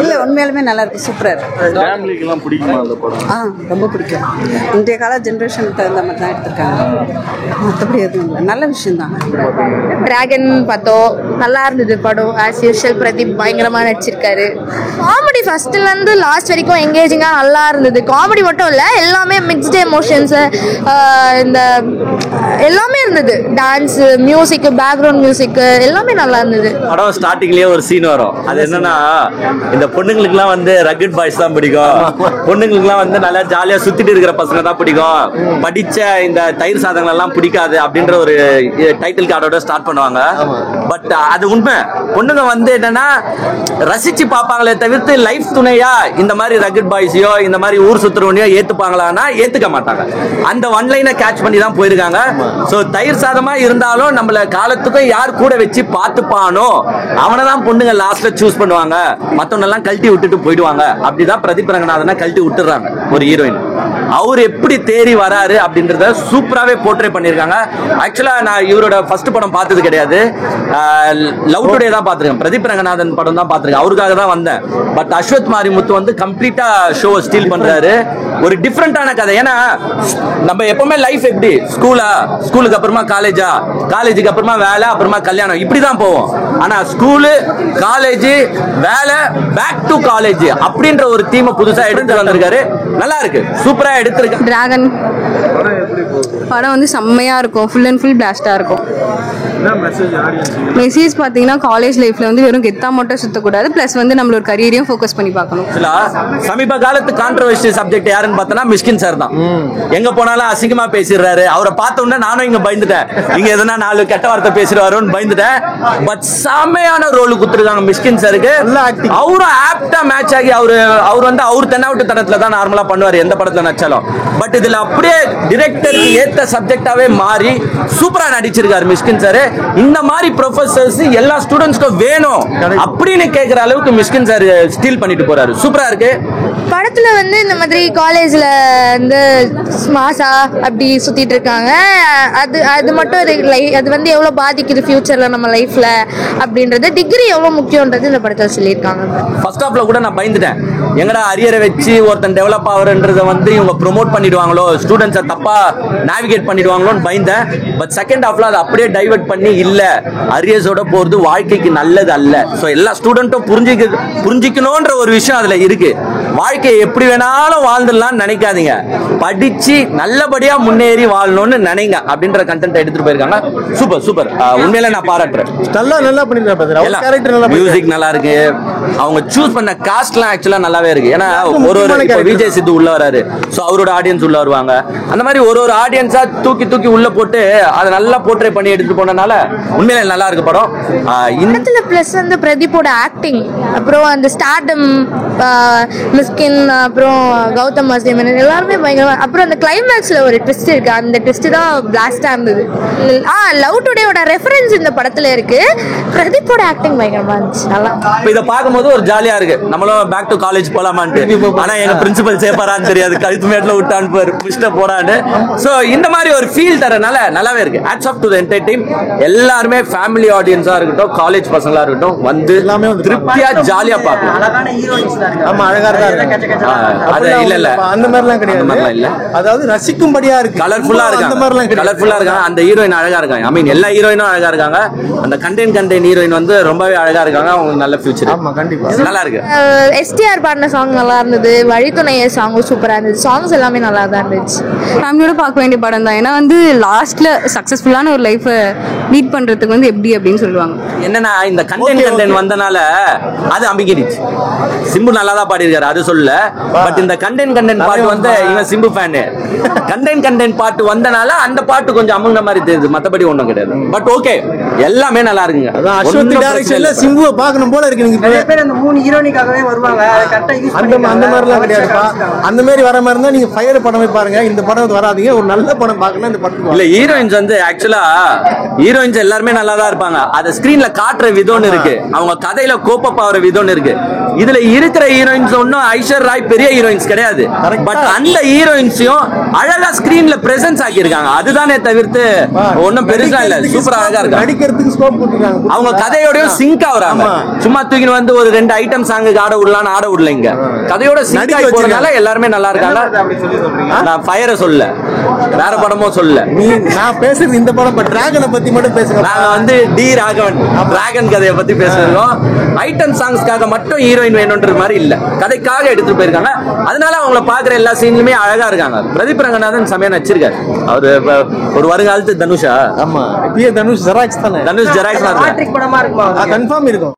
இல்லை உண்மையாலுமே நல்லா இருக்கு, சூப்பராக இருக்கு. பிடிக்குமா அந்த படம்? ரொம்ப பிடிக்கும். இன்றைய கால ஜென்ரேஷனுக்கு தகுந்த மாதிரி தான் எடுத்திருக்காங்க, மற்றபடி எதுவும் இல்லை, நல்ல விஷயம் தான். டிராகன் பார்த்தோம், நல்லா இருந்தது படம். ஆஸ் யூஷுவல் பிரதீப் பயங்கரமாக நடிச்சிருக்காரு. காமெடி ஃபர்ஸ்ட்லேருந்து லாஸ்ட் வரைக்கும் எங்கேஜிங்காக நல்லா இருந்தது. காமெடி மட்டும் இல்லை, எல்லாமே மிக்ஸ்டு எமோஷன்ஸு, இந்த எல்லாமே இருந்தது. டான்ஸு, மியூசிக்கு, பேக்ரவுண்ட் மியூசிக்கு எல்லாமே நல்லா இருந்தது. படம் ஸ்டார்டிங்லேயே ஒரு சீன் வரும். அது என்னன்னா, இந்த பொண்ணுங்களுக்குலாம் வந்து ரகட் பாய்ஸ் தான் பிடிக்கும், பொண்ணுங்களுக்குலாம் வந்து நல்லா ஜாலியாக சுற்றிட்டு இருக்கிற பசங்க தான் பிடிக்கும், படித்த இந்த தயிர் சாதங்கள் எல்லாம் பிடிக்காது அப்படின்ற ஒரு டைட்டில் கார்டோட ஸ்டார்ட் பண்ணுவாங்க. பட் அது உண்மை. பொண்ணுங்க வந்து என்னன்னா ரசிச்சு பார்ப்பாங்களே தவிர்த்து லைஃப் துணையா இந்த மாதிரி ரகட் பாய்ஸையோ இந்த மாதிரி ஊர் சுத்துறவனையோ ஏத்துப்பாங்களான்னா ஏத்துக்க மாட்டாங்க. அந்த ஒன்லைனை கேட்ச் பண்ணி தான் போயிருக்காங்க. ஸோ தயிர் சாதமா இருந்தாலும் நம்மள காலத்துக்கும் யார் கூட வச்சு பார்த்துப்பானோ அவனை தான் பொண்ணுங்க லாஸ்ட்ல சூஸ் பண்ணுவாங்க, மற்றவனெல்லாம் கழட்டி விட்டுட்டு போயிடுவாங்க. அப்படிதான் பிரதீப் ரங்கநாதனை கழட்டி விட்டுறாங்க ஒரு ஹீரோயின். அவர் எப்படி தேறி வராரு அப்படின்றத சூப்பராகவே போர்ட்ரே பண்ணியிருக்காங்க. ஆக்சுவலாக நான் இவரோட ஃபர்ஸ்ட் படம் பார்த்தது கிடையாது, லவ் டுடே தான் பார்த்துருக்கேன். பிரதீப் ரங்கநாதன் படம் தான் பார்த்துருக்கேன், அவருக்காக தான் வந்தேன். பட் அஸ்வத் மாரிமுத்து வந்து கம்ப்ளீட்டா ஷோவை ஸ்டீல் பண்றாரு. ஒரு டிஃப்ரெண்டான கதை. ஏன்னா நம்ம எப்பவுமே லைஃப் எப்படி ஸ்கூலுக்கு அப்புறமா காலேஜா, காலேஜுக்கு அப்புறமா வேலை, அப்புறமா கல்யாணம், இப்படிதான் போவோம். ஆனா ஸ்கூலு, காலேஜ், வேலை, பேக் டு காலேஜ் அப்படின்ற ஒரு தீமை புதுசா எடுத்து வந்திருக்காரு. நல்லா இருக்கு, சூப்பரா எடுத்திருக்காரு. டிராகன் படம் வந்து செம்மையா இருக்கும், ஃபுல் அண்ட் ஃபுல் பிளாஸ்டா இருக்கும். மெசேஜ் பார்த்தீங்கன்னா காலேஜ் லைஃப்ல வந்து வெறும் கெத்தா மட்டும் சுத்தக்கூடாது, பிளஸ் வந்து நம்மளோட கரியரையும் ஃபோக்கஸ் பண்ணி பார்க்கணும். சமீப காலத்து கான்ட்ரோவர்சி சப்ஜெக்ட் யாருன்னு பார்த்தனா மிஷ்கின் சார் தான். எங்க போனாலும் அசிங்கமா பேசிடுறாரு. அவரை பார்த்த உடனே நானும் இங்க பயந்துட்டேன், இங்க எதனா 4 கெட்ட வார்த்தை பேசிடுவாருன்னு பயந்துட்டேன். பட் செம்மையான ரோல் கொடுத்துருக்காங்க மிஷ்கின் சாருக்கு. அவரும் ஆப்டா மேட்ச் ஆகி அவர் வந்து அவர் தென்னாவட்டு தனத்துல தான் நார்மலா பண்ணுவாரு எந்த படத்துல நடிச்சாலும். பட் இதுல அப்படியே டிரெக்டருக்கு ஏத்த சப்ஜெக்டாவே மாறி சூப்பரா நடிச்சிருக்காரு மிஷ்கின் சார். இந்த மாதிரி ப்ரொஃபசர்ஸ் எல்லா ஸ்டூடெண்ட்ஸ்க்கும் வேணும் அப்படின்னு கேட்கிற அளவுக்கு மிஷ்கின் சார் ஸ்டீல் பண்ணிட்டு போறாரு. சூப்பரா இருக்கு. படத்துல வந்து இந்த மாதிரி காலேஜ்ல வந்து மாசா அப்படி சுத்திட்டு இருக்காங்க. அது மட்டும் அது வந்து எவ்வளவு பாதிக்குது ஃபியூச்சர்ல நம்ம லைஃப்ல அப்படின்றது, டிகிரி எவ்வளவு முக்கியம்ன்றது இந்த படத்துல சொல்லியிருக்காங்க. ஃபர்ஸ்ட் ஹாஃப்ல கூட நான் பயந்துட்டேன், எங்கடா அரியரை வச்சு ஒருத்தன் டெவலப் ஆகுறன்றத வந்து இவங்க ப்ரொமோட் பண்ணிடுவாங்களோ, ஸ்டூடெண்ட்ஸை தப்பா நேவிகேட் பண்ணிடுவாங்களோன்னு பயந்தேன். பட் செகண்ட் ஹாஃப்ல அதை அப்படியே டைவர்ட் பண்ணி இல்ல, அரியர்ஸோட போறது வாழ்க்கைக்கு நல்லது அல்ல. ஸோ எல்லா ஸ்டூடெண்ட்டும் புரிஞ்சிக்கணும்ன்ற ஒரு விஷயம் அதுல இருக்கு. வாழ்க்கையை எப்படி வேணாலும் வாழ்ந்துடலாம் நினைக்காதீங்க, படிச்சு நல்லபடியா முன்னேறி வாழணும்னு நினைங்க அப்படின்ற கண்டென்ட் எடுத்துட்டு போயிருக்காங்க. சூப்பர் சூப்பர், உண்மையில நான் பாராட்டுறேன். நல்லா பண்ணிருக்காங்க. மியூசிக் நல்லா இருக்கு, அவங்க சூஸ் பண்ண காஸ்ட்லாம் ஆக்சுவலா நல்லாவே இருக்கு. ஏன்னா ஒரு விஜய் சித்து உள்ள வராரு, ஸோ அவரோட ஆடியன்ஸ் உள்ள வருவாங்க. அந்த மாதிரி ஒரு ஆடியன்ஸா தூக்கி உள்ள போட்டு அதை நல்லா போர்ட்ரே பண்ணி எடுத்துட்டு போனனால உண்மையில நல்லா இருக்கு படம். இந்த பிளஸ் வந்து பிரதீப்போட ஆக்டிங், அப்புறம் அந்த ஸ்டார்டம், மிஸ்கின், அப்புறம் கௌதம் வாசுதேவன் எல்லாருமே பயங்கரமா. அப்புறம் அந்த கிளைமேக்ஸ்ல ஒரு ட்விஸ்ட் இருக்கு, அந்த ட்விஸ்ட் தான் பிளாஸ்டா இருந்தது. லவ் டுடேயோட ரெஃபரன்ஸ் இந்த படத்துல இருக்கு. பிரதீப்போட ஆக்டிங் பயங்கரமா இருந்துச்சு, நல்லா. இதை பார்க்கும்போது ஒரு ஜாலியா இருக்கு, நம்மளும் பேக் டு காலேஜ் போலாமான்ட்டு. ஆனா எங்க பிரின்சிபல் சேப்பாரான்னு தெரியாது, கழுத்து மேட்ல விட்டான்னு புஷ்ட போறான்னு. சோ இந்த மாதிரி ஒரு ஃபீல் தரனால நல்லாவே இருக்கு. Hats off to the entire team. எல்லாருமே ஃபேமிலி ஆடியன்ஸா இருக்கட்டும், காலேஜ் பசங்களா இருக்கட்டும், வந்து எல்லாமே திருப்தியா ஜாலியா பார்க்கலாம். அழகான ஹீரோயின்ஸ் தான் இருக்கு. ஆமா, அழகா இருக்கு. அது இல்ல அந்த மாதிரிலாம் கிடையாது, இல்ல அதாவது ரசிக்கும்படியா இருக்கு, கலர்ஃபுல்லா இருக்கு, அந்த மாதிரிலாம் கலர்ஃபுல்லா இருக்காங்க. அந்த ஹீரோயின் அழகா இருக்காங்க. ஐ மீன் எல்லா ஹீரோயினும் அழகா இருக்காங்க. அந்த கண்டென்ட் ஹீரோயின் வந்து ரொம்பவே அழகா இருக்காங்க. அவங்க நல்ல ஃபியூச்சர். ஆமா, கண்டிப்பா நல்லா இருக்கு. எஸ்டிஆர் பாடின சாங் நல்லா இருந்தது, வழித்துணைய சாங்கும் சூப்பரா இருந்தது. சாங்ஸ் எல்லாமே நல்லா தான் இருந்துச்சு. ஃபேமிலியோட பார்க்க வேண்டிய படம் தான். ஏன்னா வந்து லாஸ்ட்ல சக்சஸ்ஃபுல்லான ஒரு லைஃபை லீட் பண்றதுக்கு வந்து எப்படி அப்படின்னு சொல்லுவாங்க. என்னன்னா இந்த கண்டென்ட் வந்தனால அது அம்பிக்கிடுச்சு. சிம்பு நல்லா தான் பாடியிருக்காரு, அது சொல்ல. பட் இந்த கண்டென்ட் பாட்டு வந்து இவன் சிம்பு ஃபேனு. கண்டென்ட் பாட்டு வந்தனால அந்த பாட்டு கொஞ்சம் அமுங்க மாதிரி தெரியுது, மத்தபடி ஒண்ணும் கிடையாது. பட் ஓகே, எல்லாமே நல்லா இருக்குங்க. அஸ்வத் டைரக்ஷன்ல சிம்புவை பார்க்கணும் போல இருக்கு. நீங்க நிறைய பேர் அந்த 3 ஹீரோனிக்காகவே வருவாங்க, கரெக்ட்டா யூஸ் பண்ணி அந்த மாதிரிலாம் கிடையாதுப்பா. அந்த மாதிரி வர மாதிரி இருந்தா நீங்க ஃபயர் படமே பாருங்க, இந்த படம் வராதீங்க. ஒரு நல்ல படம் பார்க்கணும் இந்த படத்துக்கு. இல்ல ஹீரோயின்ஸ் வந்து ஆக்சுவலா ஹீரோயின்ஸ் எல்லாருமே நல்லா தான் இருப்பாங்க. அதை ஸ்கிரீன்ல காட்டுற விதம்னு இருக்கு, அவங்க கதையில கோப்பப் ஆகிற விதம்னு இருக்கு. இதுல இருக்கிற ஹீரோயின்ஸ் ஒன்னும் ஐஸ்வர் ராய் பெரிய ஹீரோயின்ஸ் கிடையாது, பட் அந்த ஹீரோயின்ஸையும் அழகா ஸ்கிரீன்ல பிரசன்ஸ் ஆக்கியிருக்காங்க. அதுதானே தவிர்த்து ஒன்னும் பெருசா இல்ல, சூப்பரா அழகா இருக்கு. நடிக்கிறதுக்கு ஸ்கோப் கொடுத்துருக்காங்க, அவங்க கதையோடய சிங்க் ஆகுறாங்க. சும்மா தூக்கி வந்து ஒரு 2 ஐட்டம் சாங்குக்கு ஆட விடலான்னு ஆட விடல, இங்க கதையோட சிங்க் ஆகி போறதுனால எல்லாருமே நல்லா இருக்காங்க. நான் ஃபயரை சொல்ல, வேற படமும் சொல்ல, நான் பேசுறது இந்த படம் டிராகனை பத்தி மட்டும் பேசுறேன். நாங்க வந்து டி ராகவன் டிராகன் கதையை பத்தி பேசுறோம். ஐட்டம் சாங்ஸ்க்காக மட்டும் ஹீரோயின் வேணும்ன்ற மாதிரி இல்ல, கதைக்காக எடுத்துட்டு போயிருக்காங்க. அதனால அவங்கள பாக்குற எல்லா சீன்லுமே அழகா இருக்காங்க. பிரதீப் ரங்கநாதன் செமையா நடிச்சிருக்காரு. அவரு ஒரு வருங்காலத்து தனுஷா. ஆமா, இப்பயே தனுஷ் ஜெராக்ஸ் தானே. தனுஷ் ஜெராக்ஸ் கன்ஃபார்ம் இருக்கும்.